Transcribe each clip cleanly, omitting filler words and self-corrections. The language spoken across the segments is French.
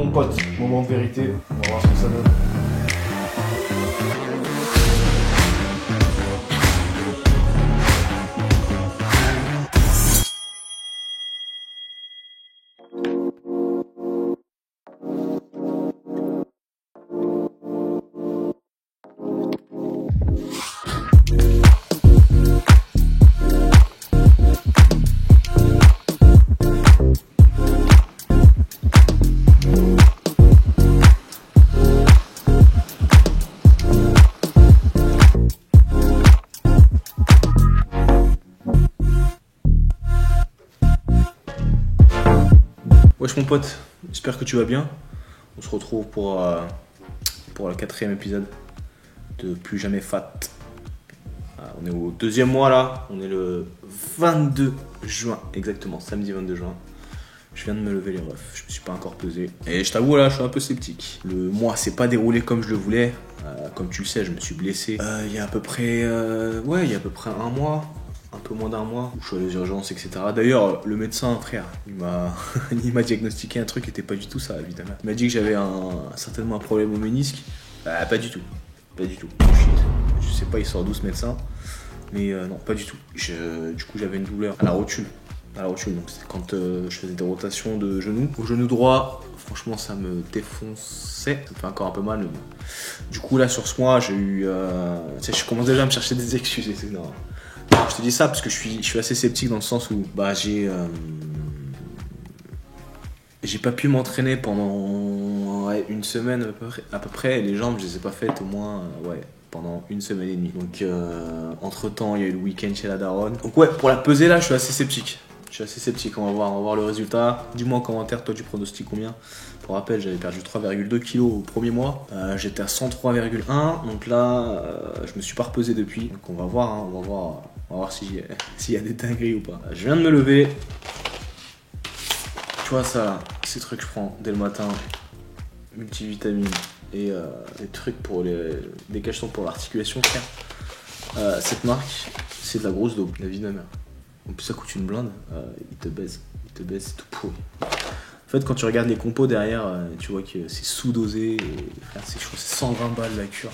Bon mon pote, moment de vérité, on va voir ce que ça donne. Wesh mon pote, j'espère que tu vas bien. On se retrouve pour le 4e épisode de Plus Jamais Fat. On est au 2e mois là, on est le 22 juin, exactement, samedi 22 juin. Je viens de me lever les refs, je me suis pas encore pesé. Et je t'avoue là, je suis un peu sceptique. Le mois s'est pas déroulé comme je le voulais. Comme tu le sais, je me suis blessé il y a à peu près un mois. Un peu moins d'un mois, où je suis allé aux urgences, etc. D'ailleurs, le médecin, frère, il m'a diagnostiqué un truc qui était pas du tout ça, évidemment. Il m'a dit que j'avais certainement un problème au ménisque. Pas du tout. Pas du tout. Je sais pas, il sort d'où ce médecin. Mais non, pas du tout. Du coup, j'avais une douleur à la rotule. Donc c'était quand je faisais des rotations de genoux. Au genou droit, franchement, ça me défonçait. Ça me fait encore un peu mal. Du coup, là, sur ce mois, j'ai eu... je commence déjà à me chercher des excuses. Et non. Je te dis ça parce que je suis assez sceptique dans le sens où j'ai pas pu m'entraîner pendant une semaine à peu près. Et les jambes, je les ai pas faites au moins pendant une semaine et demie. Donc entre temps, il y a eu le week-end chez la daronne. Donc ouais, pour la pesée là, je suis assez sceptique. On va voir le résultat. Dis-moi en commentaire, toi tu pronostiques combien? Pour rappel, j'avais perdu 3,2 kg au premier mois. J'étais à 103,1. Donc là, je me suis pas repesé depuis. Donc on va voir, hein, on va voir s'il y a des dingueries ou pas. Je viens de me lever. Tu vois ça là, ces trucs que je prends dès le matin. Multivitamines et des trucs pour des cachetons pour l'articulation, frère. Cette marque, c'est de la grosse dope, la vie de ma mère. En plus, ça coûte une blinde. Il te baise, c'est tout pourri. En fait, quand tu regardes les compos derrière, tu vois que c'est sous-dosé. Frère, je crois que c'est 120 balles la cure.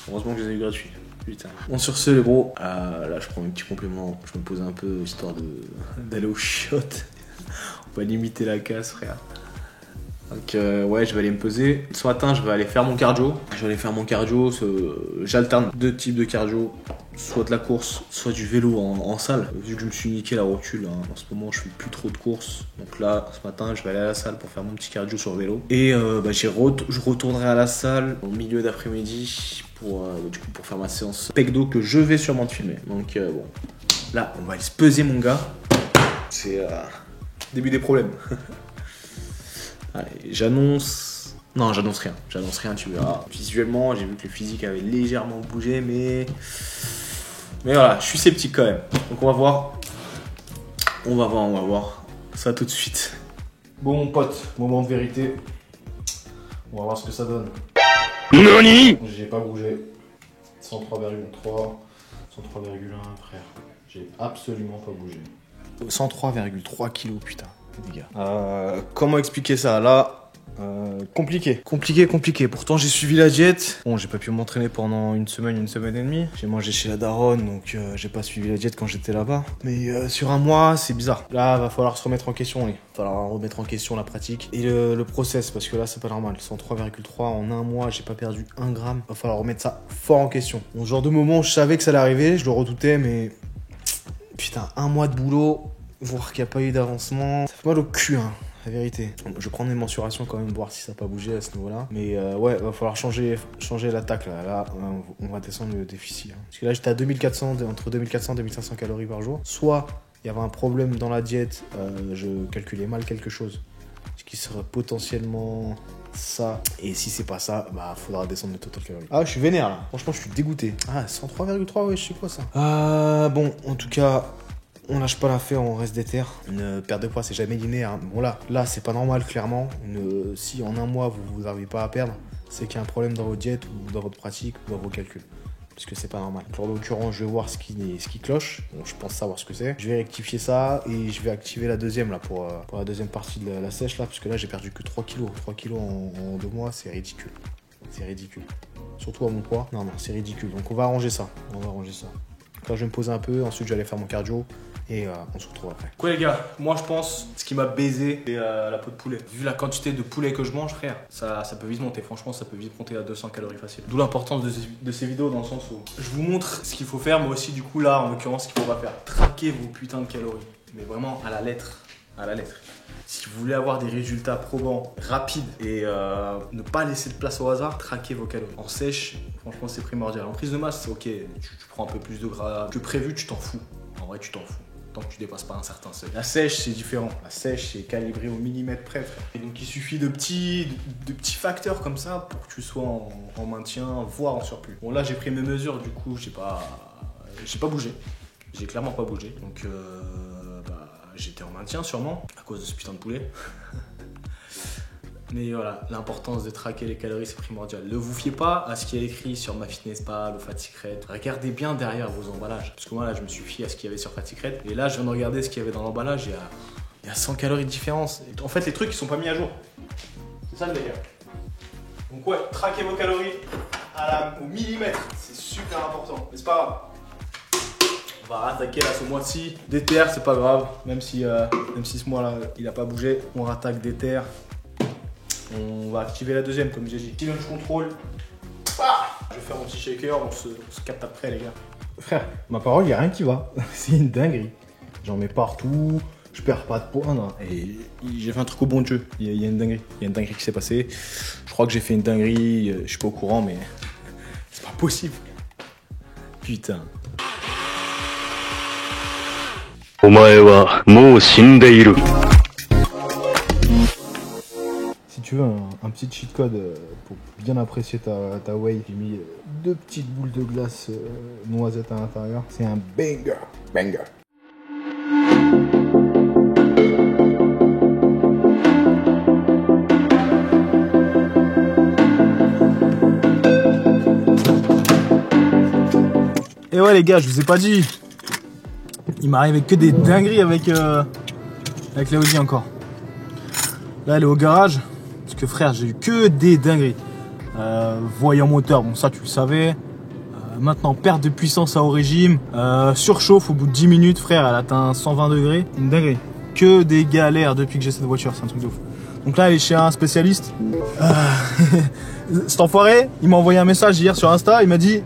Heureusement que je les ai eu gratuits. Putain. Bon, sur ce, les bros, là, je prends mes petits compléments. Je me pose un peu histoire d'aller au shot. On va limiter la casse, frère. Donc, je vais aller me peser. Ce matin, je vais aller faire mon cardio. J'alterne 2 types de cardio. Soit de la course, soit du vélo en salle. Vu que je me suis niqué la rotule, hein, en ce moment je fais plus trop de courses. Donc là, ce matin, je vais aller à la salle pour faire mon petit cardio sur vélo. Et je retournerai à la salle au milieu d'après-midi pour faire ma séance pecdo que je vais sûrement te filmer. Donc bon, là, on va aller se peser mon gars. C'est début des problèmes. Allez, j'annonce... Non, j'annonce rien, tu verras. Visuellement, j'ai vu que le physique avait légèrement bougé, mais voilà, je suis sceptique quand même. Donc on va voir ça tout de suite. Bon mon pote, moment de vérité. On va voir ce que ça donne. NANI? J'ai pas bougé. 103,3, 103,1 frère. J'ai absolument pas bougé. 103,3 kilos, putain, les gars. Comment expliquer ça là? Compliqué. Pourtant j'ai suivi la diète. Bon, j'ai pas pu m'entraîner pendant une semaine et demie. J'ai mangé chez la daronne, donc j'ai pas suivi la diète quand j'étais là-bas. Mais sur un mois, c'est bizarre. Là, va falloir se remettre en question. Il va falloir remettre en question la pratique et le process, parce que là, c'est pas normal. 103,3 en un mois, j'ai pas perdu 1 gramme. Va falloir remettre ça fort en question. Bon, ce genre de moment, je savais que ça allait arriver, je le redoutais, mais putain, 1 mois de boulot, voir qu'il n'y a pas eu d'avancement, ça fait mal au cul, hein. La vérité. Je vais prendre mes mensurations quand même, voir si ça n'a pas bougé à ce niveau-là. Mais va falloir changer l'attaque là. Là, on va descendre le déficit. Hein. Parce que là, j'étais à entre 2400 et 2500 calories par jour. Soit il y avait un problème dans la diète, je calculais mal quelque chose. Ce qui serait potentiellement ça. Et si c'est pas ça, faudra descendre le total calories. Ah, je suis vénère là. Franchement, je suis dégoûté. 103,3, ouais, je sais quoi ça. Bon, en tout cas... On lâche pas l'affaire, on reste déter. Une perte de poids, c'est jamais linéaire. Bon là, c'est pas normal, clairement. Si en un mois, vous n'arrivez pas à perdre, c'est qu'il y a un problème dans votre diète ou dans votre pratique ou dans vos calculs. parce que c'est pas normal. Donc, en l'occurrence, je vais voir ce qui cloche. Bon, je pense savoir ce que c'est. Je vais rectifier ça et je vais activer la deuxième là pour la deuxième partie de la sèche là, parce que là j'ai perdu que 3 kilos. 3 kilos en 2 mois, c'est ridicule. C'est ridicule. Surtout à mon poids. Non, c'est ridicule. Donc on va arranger ça. Donc là, je vais me poser un peu. Ensuite, je vais aller faire mon cardio. Et on se retrouve après. Quoi les gars, moi je pense ce qui m'a baisé c'est la peau de poulet. Vu la quantité de poulet que je mange frère, ça peut vite monter. Franchement ça peut vite monter à 200 calories facile. D'où l'importance de ces vidéos dans le sens où je vous montre ce qu'il faut faire. Moi aussi du coup là en l'occurrence ce qu'il faut pas faire. Traquer vos putains de calories. Mais vraiment à la lettre. À la lettre. Si vous voulez avoir des résultats probants, rapides et ne pas laisser de place au hasard, traquez vos calories. En sèche, franchement c'est primordial. En prise de masse, ok, tu prends un peu plus de gras que prévu, tu t'en fous. En vrai tu t'en fous. Tant que tu dépasses pas un certain seuil. La sèche, c'est différent. La sèche, c'est calibré au millimètre près, frère. Et donc, il suffit de petits facteurs comme ça pour que tu sois en maintien, voire en surplus. Bon, là, j'ai pris mes mesures, du coup, j'ai pas bougé. J'ai clairement pas bougé. Donc, j'étais en maintien, sûrement, à cause de ce putain de poulet. Mais voilà, l'importance de traquer les calories, c'est primordial. Ne vous fiez pas à ce qui est écrit sur MyFitnessPal ou Fat Secret. Regardez bien derrière vos emballages. Parce que moi, là, je me suis fié à ce qu'il y avait sur Fat Secret. Et là, je viens de regarder ce qu'il y avait dans l'emballage. Il y a 100 calories de différence. Et en fait, les trucs, ils sont pas mis à jour. C'est ça le délire. Donc ouais, traquez vos calories au millimètre. C'est super important. Mais c'est pas grave. On va rattaquer là ce mois-ci. Déter, c'est pas grave. Même si ce mois-là, il a pas bougé. On rattaque déter. On va activer la deuxième comme j'ai dit. Challenge contrôle. Je vais faire mon petit shaker, on se capte après les gars. Frère, ma parole, il n'y a rien qui va. C'est une dinguerie. J'en mets partout, je perds pas de poids. Non. Et j'ai fait un truc au bon Dieu. Il y a une dinguerie. Il y a une dinguerie qui s'est passée. Je crois que j'ai fait une dinguerie, je suis pas au courant, mais c'est pas possible. Putain. お前はもう死んでいる。 Si tu veux un petit cheat code pour bien apprécier ta whey, j'ai mis 2 petites boules de glace noisettes à l'intérieur. C'est un banger. Banger. Et ouais les gars, je vous ai pas dit. Il m'arrivait que des dingueries avec la Audi encore. Là elle est au garage. Parce que frère, j'ai eu que des dingueries. Voyant moteur, bon ça tu le savais. Maintenant perte de puissance à haut régime. Surchauffe au bout de 10 minutes, frère, elle atteint 120 degrés. Une dinguerie. Que des galères depuis que j'ai cette voiture, c'est un truc de ouf. Donc là elle est chez un spécialiste. Cet enfoiré, il m'a envoyé un message hier sur Insta, il m'a dit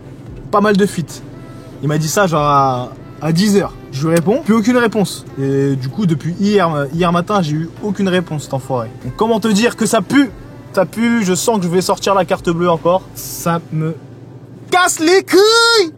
pas mal de fuites. Il m'a dit ça genre à 10h. Je lui réponds, plus aucune réponse. Et du coup, depuis hier matin, j'ai eu aucune réponse, cet enfoiré. Donc comment te dire que ça pue? Ça pue, je sens que je vais sortir la carte bleue encore. Ça me casse les couilles!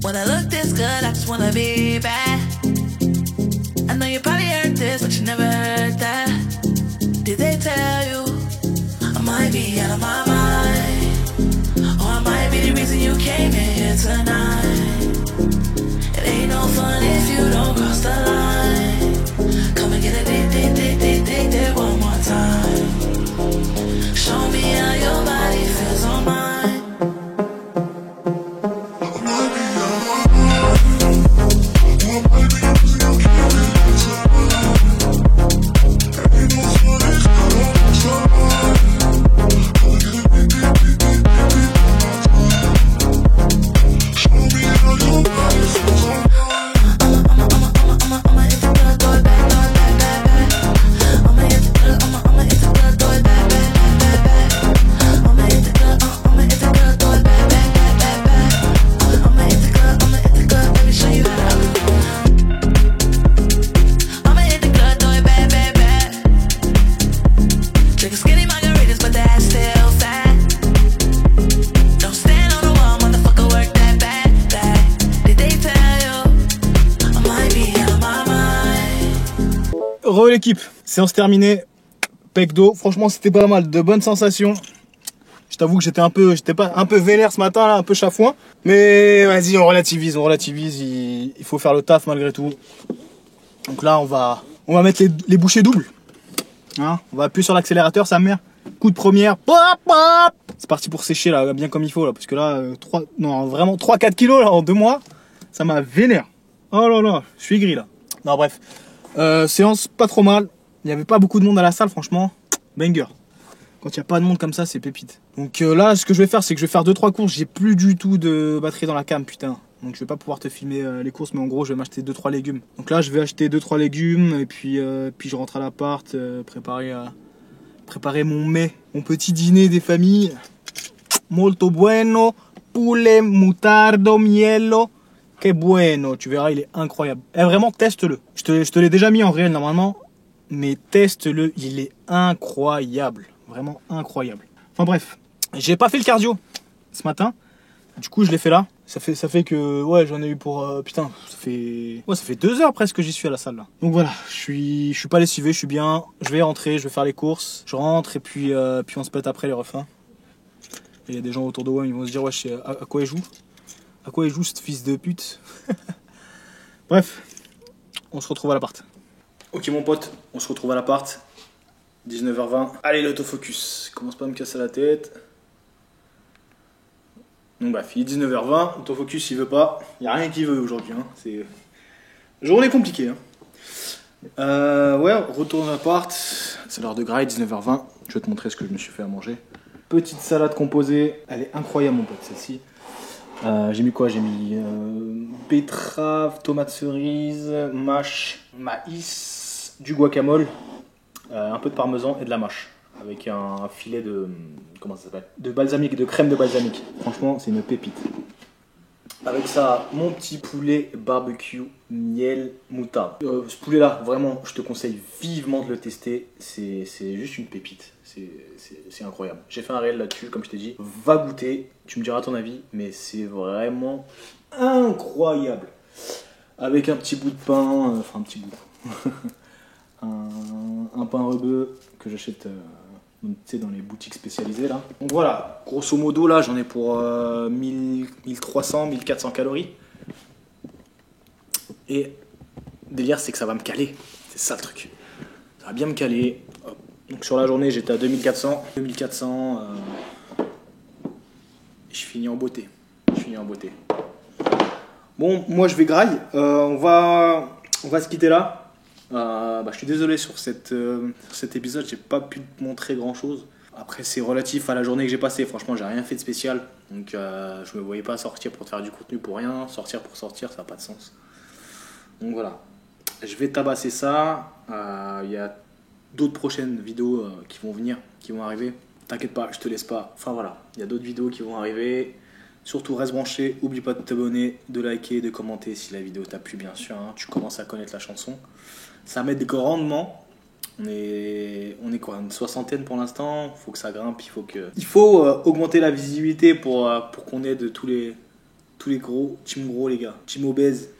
When I look this good, I just wanna be bad. I know you probably heard this, but you never heard that. Did they tell you I might be out of my mind? Or I might be the reason you came in here tonight. It ain't no fun if you don't cross the line. Come and get a date one more time. Show me how your body feels on mine. Re l'équipe, séance terminée, pec d'eau, franchement c'était pas mal, de bonnes sensations. Je t'avoue que j'étais un peu vénère ce matin là, un peu chafouin. Mais vas-y, on relativise, il faut faire le taf malgré tout. Donc là on va mettre les bouchées doubles. Hein, on va appuyer sur l'accélérateur, sa mère. Coup de première, c'est parti pour sécher là, bien comme il faut là, parce que là, 3-4 kilos là, en 2 mois, ça m'a vénère. Oh là là, je suis gris là. Non bref. Séance pas trop mal, il n'y avait pas beaucoup de monde à la salle, franchement, banger. Quand il n'y a pas de monde comme ça, c'est pépite. Donc là, ce que je vais faire, c'est que je vais faire 2-3 courses, j'ai plus du tout de batterie dans la cam, putain. Donc je vais pas pouvoir te filmer les courses, mais en gros, je vais m'acheter 2-3 légumes. Donc là, je vais acheter 2-3 légumes, et puis je rentre à l'appart, préparer mon mets, mon petit dîner des familles. Molto bueno, poulet, mutardo, mielo. Que bueno, tu verras, il est incroyable. Et vraiment, teste-le. Je te l'ai déjà mis en réel normalement, mais teste-le, il est incroyable. Vraiment incroyable. Enfin bref, j'ai pas fait le cardio ce matin. Du coup, je l'ai fait là. Ça fait que, ouais, j'en ai eu pour, putain, ça fait 2 heures presque que j'y suis à la salle là. Donc voilà, je suis pas lessivé, je suis bien. Je vais rentrer, je vais faire les courses. Je rentre et puis on se pète après les refs. Il y a des gens autour de moi, ils vont se dire, ouais, à quoi il joue? À quoi il joue ce fils de pute? Bref, on se retrouve à l'appart. Ok mon pote, on se retrouve à l'appart. 19h20. Allez l'autofocus. Commence pas à me casser la tête. Donc bref, il est 19h20. Autofocus il veut pas. Il n'y a rien qui veut aujourd'hui. Hein. C'est journée compliquée. Hein. Ouais, retourne à l'appart. C'est l'heure de graille, 19h20. Je vais te montrer ce que je me suis fait à manger. Petite salade composée. Elle est incroyable mon pote celle-ci. J'ai mis quoi? J'ai mis betterave, tomate cerise, mâche, maïs, du guacamole, un peu de parmesan et de la mâche. Avec un filet de... comment ça s'appelle? De balsamique, de crème de balsamique. Franchement, c'est une pépite. Avec ça, mon petit poulet barbecue, miel, moutarde. Ce poulet-là, vraiment, je te conseille vivement de le tester. C'est juste une pépite. C'est incroyable. J'ai fait un réel là-dessus, comme je t'ai dit. Va goûter, tu me diras ton avis, mais c'est vraiment incroyable. Avec un petit bout de pain, enfin un petit bout. un pain rebeu que j'achète dans les boutiques spécialisées là. Donc voilà, grosso modo là j'en ai pour 1300, 1400 calories. Et délire c'est que ça va me caler, c'est ça le truc. Ça va bien me caler. Hop. Donc sur la journée j'étais à 2400. Et je finis en beauté. Bon, moi je vais graille. On va se quitter là. Je suis désolé sur cet épisode, j'ai pas pu te montrer grand chose. Après, c'est relatif à la journée que j'ai passée. Franchement, j'ai rien fait de spécial. Donc, je me voyais pas sortir pour te faire du contenu pour rien. Sortir pour sortir, ça n'a pas de sens. Donc voilà. Je vais tabasser ça. Il y a d'autres prochaines vidéos qui vont venir, qui vont arriver. T'inquiète pas, je te laisse pas. Enfin voilà, il y a d'autres vidéos qui vont arriver. Surtout reste branché, oublie pas de t'abonner, de liker, de commenter si la vidéo t'a plu bien sûr. Hein. Tu commences à connaître la chanson. Ça m'aide grandement. On est quoi, une soixantaine pour l'instant. Faut que ça grimpe, il faut augmenter la visibilité pour qu'on aide tous les gros, team gros les gars, team obèse.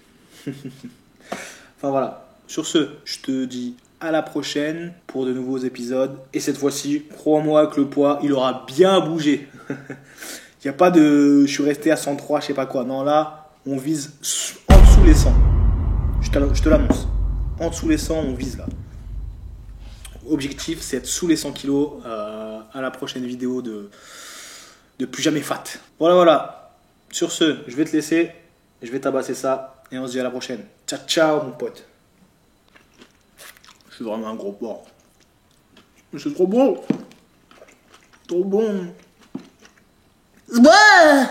Enfin voilà. Sur ce, je te dis à la prochaine pour de nouveaux épisodes. Et cette fois-ci, crois-moi que le poids, il aura bien bougé. Il n'y a pas de... Je suis resté à 103, je sais pas quoi. Non, là, on vise en dessous les 100. Je te l'annonce. En dessous les 100, on vise là. Objectif, c'est être sous les 100 kilos à la prochaine vidéo de Plus Jamais Fat. Voilà. Sur ce, je vais te laisser. Je vais tabasser ça. Et on se dit à la prochaine. Ciao, ciao, mon pote. Je suis vraiment un gros porc. C'est trop bon. Trop bon. Ouais.